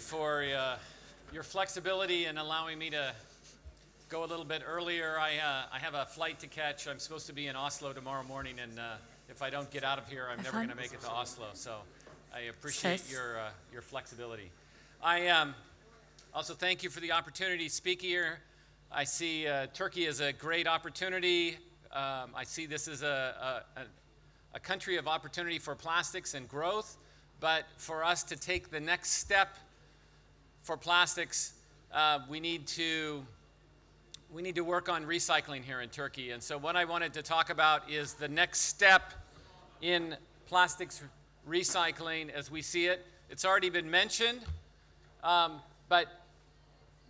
For your flexibility in allowing me to go a little bit earlier. I have a flight to catch. I'm supposed to be in Oslo tomorrow morning, and if I don't get out of here, I'm never going to make it to Oslo. So I appreciate your flexibility. I also thank you for the opportunity to speak here. I see Turkey as a great opportunity. I see this as a country of opportunity for plastics and growth, but for us to take the next step for plastics, we need to work on recycling here in Turkey. And so what I wanted to talk about is the next step in plastics recycling as we see it. It's already been mentioned, but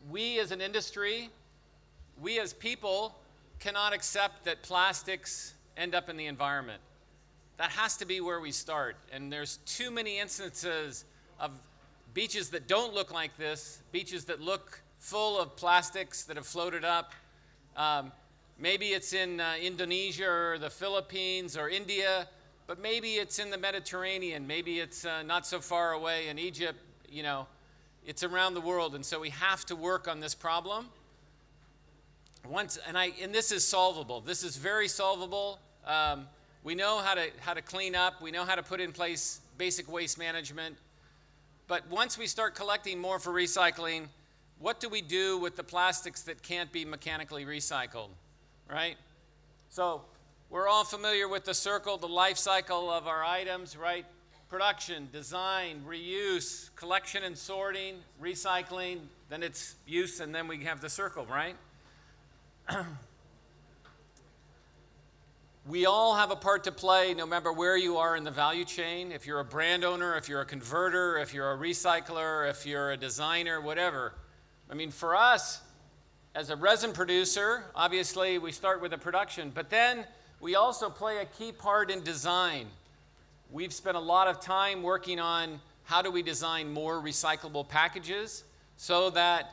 we as an industry, we as people cannot accept that plastics end up in the environment. That has to be where we start. And there's too many instances of beaches that don't look like this, beaches that look full of plastics that have floated up. Maybe it's in Indonesia or the Philippines or India, but maybe it's in the Mediterranean. Maybe it's not so far away in Egypt. You know, it's around the world, and so we have to work on this problem. And this is solvable. This is very solvable. We know how to clean up. We know how to put in place basic waste management. But once we start collecting more for recycling, what do we do with the plastics that can't be mechanically recycled, right? So we're all familiar with the circle, the life cycle of our items, right? Production, design, reuse, collection and sorting, recycling, then it's use, and then we have the circle, right? We all have a part to play no matter where you are in the value chain. If you're a brand owner, if you're a converter, if you're a recycler, if you're a designer, whatever. I mean, for us, as a resin producer, obviously we start with the production, but then we also play a key part in design. We've spent a lot of time working on how do we design more recyclable packages so that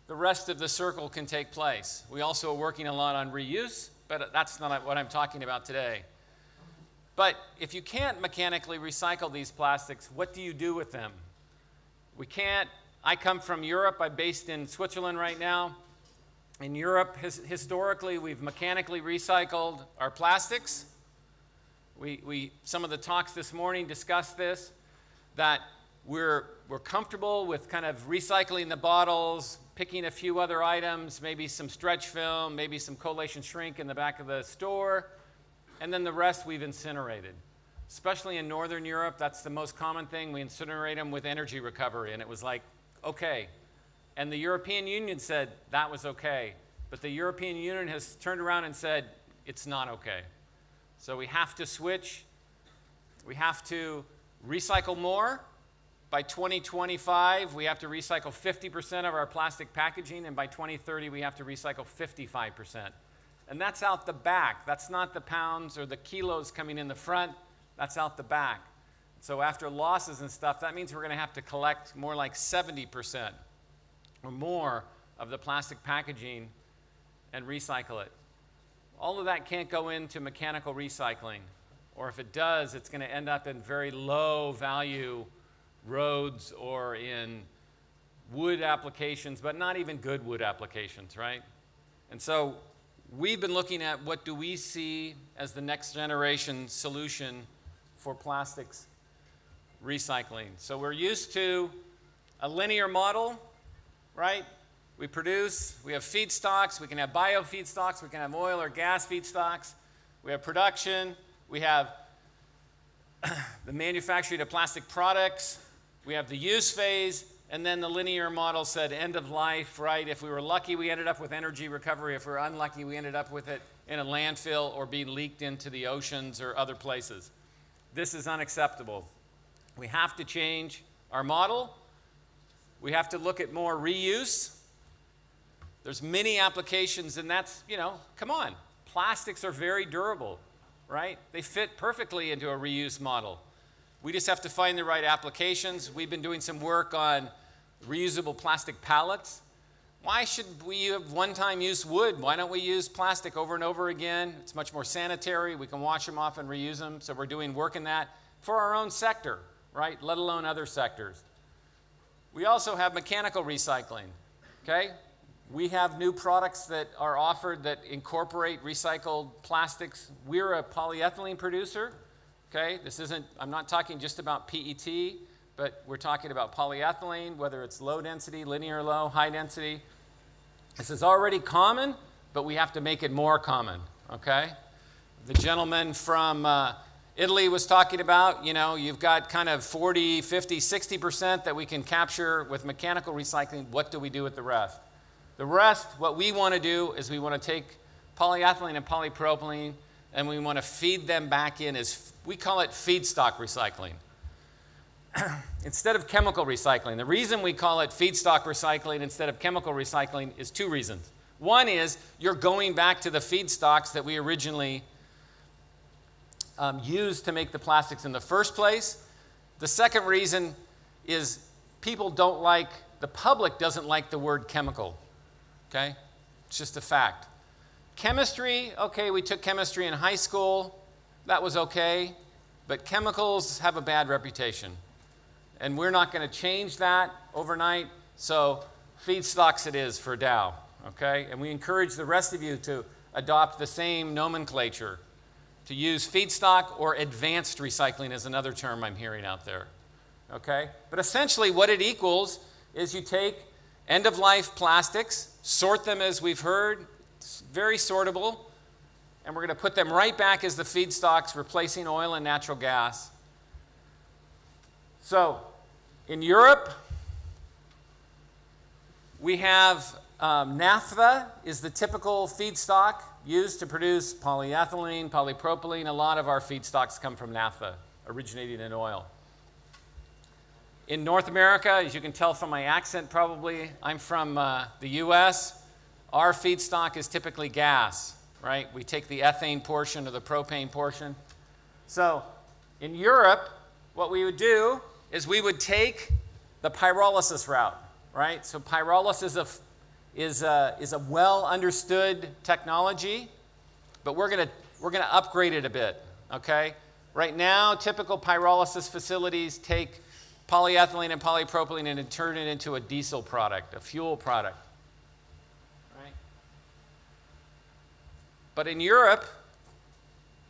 the rest of the circle can take place. We also are working a lot on reuse, but that's not what I'm talking about today. But if you can't mechanically recycle these plastics, what do you do with them? We can't. I come from Europe. I'm based in Switzerland right now. In Europe, historically, we've mechanically recycled our plastics. Some of the talks this morning discussed this, that we're comfortable with kind of recycling the bottles, picking a few other items, maybe some stretch film, maybe some collation shrink in the back of the store, and then the rest we've incinerated. Especially in Northern Europe, that's the most common thing. We incinerate them with energy recovery, and it was like, okay. And the European Union said that was okay, but the European Union has turned around and said it's not okay. So we have to switch. We have to recycle more. By 2025, we have to recycle 50% of our plastic packaging, and by 2030, we have to recycle 55%. And that's out the back. That's not the pounds or the kilos coming in the front. That's out the back. So after losses and stuff, that means we're going to have to collect more like 70% or more of the plastic packaging and recycle it. All of that can't go into mechanical recycling, or if it does, it's going to end up in very low value roads or in wood applications, but not even good wood applications, right? And so we've been looking at what do we see as the next generation solution for plastics recycling. So we're used to a linear model, right? We produce, we have feedstocks, we can have bio feedstocks, we can have oil or gas feedstocks, we have production, we have the manufacturing of plastic products, we have the use phase, and then the linear model said end of life, right? If we were lucky, we ended up with energy recovery. If we were unlucky, we ended up with it in a landfill or being leaked into the oceans or other places. This is unacceptable. We have to change our model. We have to look at more reuse. There's many applications, and that's, you know, come on. Plastics are very durable, right? They fit perfectly into a reuse model. We just have to find the right applications. We've been doing some work on reusable plastic pallets. Why should we have one-time use wood? Why don't we use plastic over and over again? It's much more sanitary. We can wash them off and reuse them. So we're doing work in that for our own sector, right? Let alone other sectors. We also have mechanical recycling, okay? We have new products that are offered that incorporate recycled plastics. We're a polyethylene producer, okay? This isn't, I'm not talking just about PET, but we're talking about polyethylene, whether it's low density, linear low, high density. This is already common, but we have to make it more common, okay? The gentleman from Italy was talking about, you know, you've got kind of 40, 50, 60% that we can capture with mechanical recycling. What do we do with the rest? The rest, what we want to do is we want to take polyethylene and polypropylene and we want to feed them back in as, we call it feedstock recycling. Instead of chemical recycling. The reason we call it feedstock recycling instead of chemical recycling is two reasons. One is you're going back to the feedstocks that we originally used to make the plastics in the first place. The second reason is people don't like, the public doesn't like the word chemical, okay? It's just a fact. Chemistry, okay, we took chemistry in high school. That was okay, but chemicals have a bad reputation. And we're not going to change that overnight, so feedstocks it is for Dow, okay? And we encourage the rest of you to adopt the same nomenclature, to use feedstock or advanced recycling is another term I'm hearing out there, okay? But essentially what it equals is you take end-of-life plastics, sort them as we've heard, it's very sortable, and we're going to put them right back as the feedstocks, replacing oil and natural gas. So, in Europe, we have naphtha is the typical feedstock used to produce polyethylene, polypropylene. A lot of our feedstocks come from naphtha, originating in oil. In North America, as you can tell from my accent probably, I'm from the US. Our feedstock is typically gas, right? We take the ethane portion or the propane portion. So, in Europe, what we would do is we would take the pyrolysis route, right? So pyrolysis is a well understood technology, but we're gonna upgrade it a bit, okay? Right now, typical pyrolysis facilities take polyethylene and polypropylene and turn it into a diesel product, a fuel product, right? But in Europe,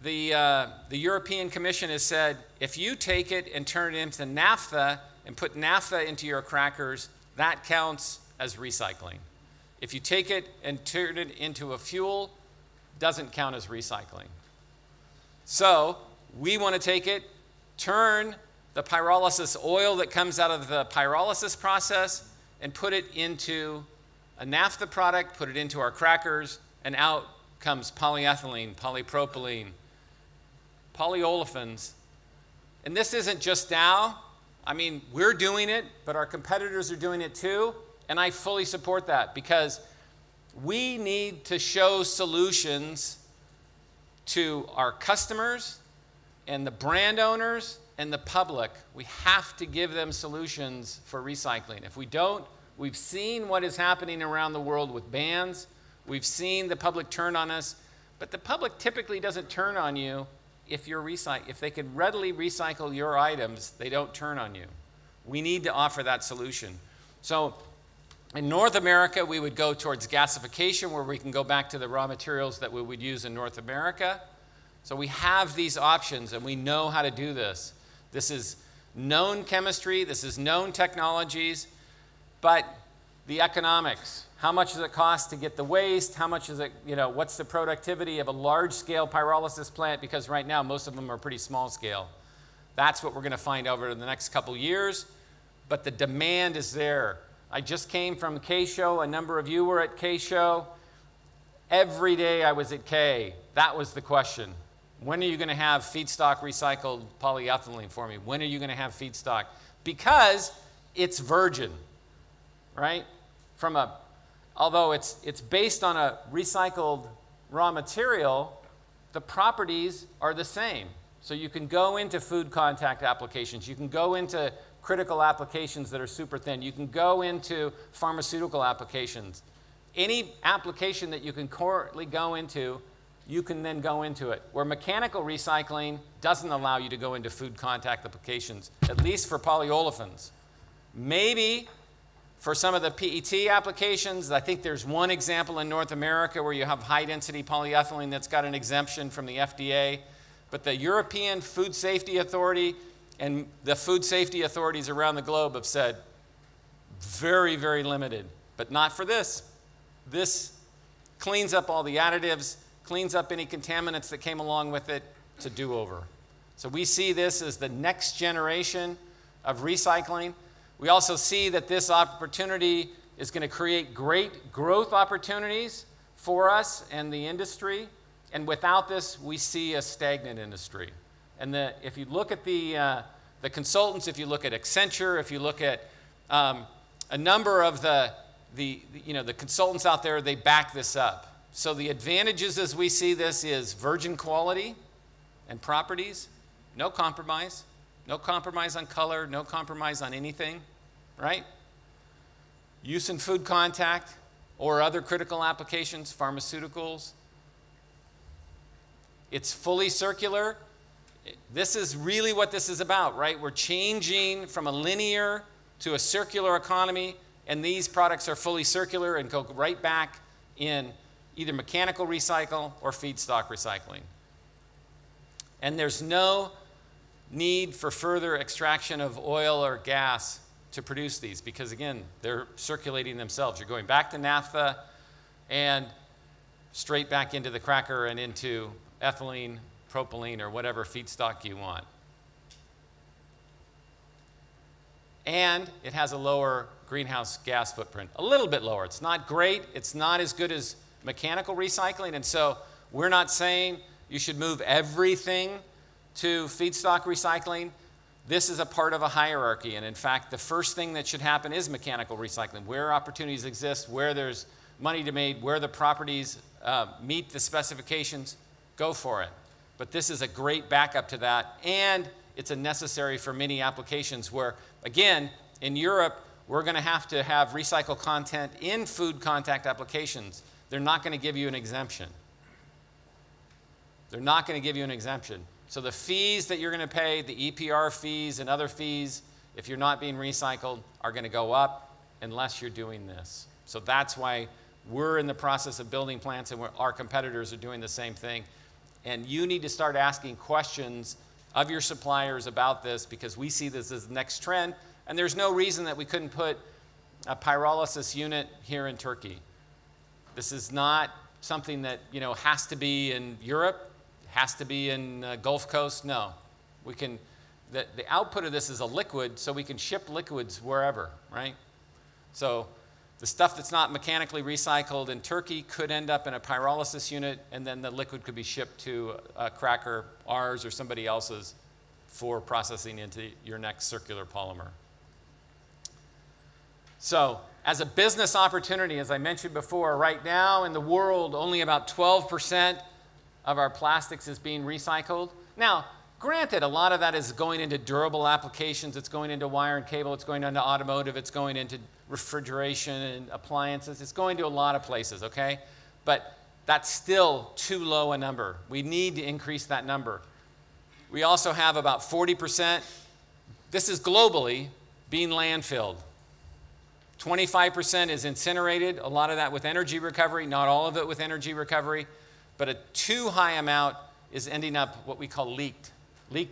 the European Commission has said, if you take it and turn it into naphtha and put naphtha into your crackers, that counts as recycling. If you take it and turn it into a fuel, doesn't count as recycling. So we want to take it, turn the pyrolysis oil that comes out of the pyrolysis process and put it into a naphtha product, put it into our crackers, and out comes polyethylene, polypropylene, polyolefins. And this isn't just Dow. I mean, we're doing it, but our competitors are doing it too. And I fully support that because we need to show solutions to our customers and the brand owners and the public. We have to give them solutions for recycling. If we don't, we've seen what is happening around the world with bans. We've seen the public turn on us, but the public typically doesn't turn on you if they can readily recycle your items, they don't turn on you. We need to offer that solution. So in North America, we would go towards gasification, where we can go back to the raw materials that we would use in North America. So we have these options, and we know how to do this. This is known chemistry, this is known technologies, but the economics. How much does it cost to get the waste? How much is it, you know, what's the productivity of a large-scale pyrolysis plant? Because right now, most of them are pretty small scale. That's what we're going to find over the next couple years, but the demand is there. I just came from K-Show. A number of you were at K-Show. Every day I was at K. That was the question. When are you going to have feedstock recycled polyethylene for me? When are you going to have feedstock? Because it's virgin, right? Although it's based on a recycled raw material, the properties are the same. So you can go into food contact applications. You can go into critical applications that are super thin. You can go into pharmaceutical applications. Any application that you can currently go into, you can then go into it. Where mechanical recycling doesn't allow you to go into food contact applications, at least for polyolefins. Maybe for some of the PET applications, I think there's one example in North America where you have high-density polyethylene that's got an exemption from the FDA. But the European Food Safety Authority and the food safety authorities around the globe have said, very, very limited, but not for this. This cleans up all the additives, cleans up any contaminants that came along with it. It's a do-over. So we see this as the next generation of recycling. We also see that this opportunity is going to create great growth opportunities for us and the industry. And without this, we see a stagnant industry. And if you look at the consultants, if you look at Accenture, if you look at a number of the consultants out there, they back this up. So the advantages as we see this is virgin quality and properties, no compromise. No compromise on color, no compromise on anything, right? Use in food contact or other critical applications, pharmaceuticals. It's fully circular. This is really what this is about, right? We're changing from a linear to a circular economy, and these products are fully circular and go right back in either mechanical recycle or feedstock recycling. And there's no need for further extraction of oil or gas to produce these because, again, they're circulating themselves. You're going back to naphtha and straight back into the cracker and into ethylene, propylene, or whatever feedstock you want. And it has a lower greenhouse gas footprint, a little bit lower. It's not great. It's not as good as mechanical recycling. And so we're not saying you should move everything to feedstock recycling. This is a part of a hierarchy, and in fact, the first thing that should happen is mechanical recycling. Where opportunities exist, where there's money to be made, where the properties meet the specifications, go for it. But this is a great backup to that, and it's a necessary for many applications where, again, in Europe, we're going to have recycled content in food contact applications. They're not going to give you an exemption. They're not going to give you an exemption. So the fees that you're going to pay, the EPR fees and other fees, if you're not being recycled, are going to go up unless you're doing this. So that's why we're in the process of building plants, and our competitors are doing the same thing. And you need to start asking questions of your suppliers about this because we see this as the next trend. And there's no reason that we couldn't put a pyrolysis unit here in Turkey. This is not something that has to be in Europe. Has to be in Gulf Coast? No. We can, the output of this is a liquid, so we can ship liquids wherever, right? So the stuff that's not mechanically recycled in Turkey could end up in a pyrolysis unit, and then the liquid could be shipped to a cracker, ours or somebody else's, for processing into your next circular polymer. So as a business opportunity, as I mentioned before, right now in the world, only about 12% of our plastics is being recycled. Now, granted, a lot of that is going into durable applications. It's going into wire and cable. It's going into automotive. It's going into refrigeration and appliances. It's going to a lot of places, okay? But that's still too low a number. We need to increase that number. We also have about 40%, this is globally, being landfilled. 25% is incinerated, a lot of that with energy recovery, not all of it with energy recovery. But a too high amount is ending up what we call leaked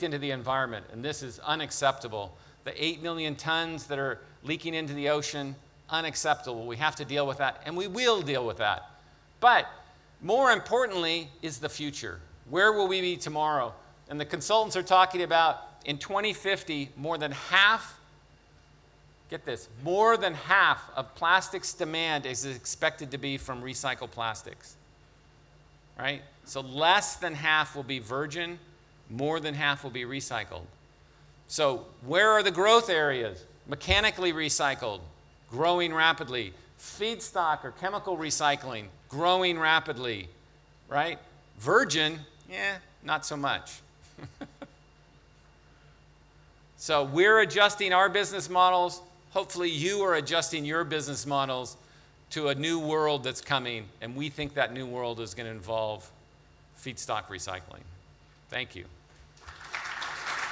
into the environment, and this is unacceptable. The 8 million tons that are leaking into the ocean, unacceptable. We have to deal with that, and we will deal with that. But more importantly is the future. Where will we be tomorrow? And the consultants are talking about in 2050, more than half, get this, more than half of plastics demand is expected to be from recycled plastics. Right? So less than half will be virgin, more than half will be recycled. So where are the growth areas? Mechanically recycled, growing rapidly. Feedstock or chemical recycling, growing rapidly, right? Virgin, not so much. So we're adjusting our business models. Hopefully you are adjusting your business models to a new world that's coming, and we think that new world is going to involve feedstock recycling. Thank you.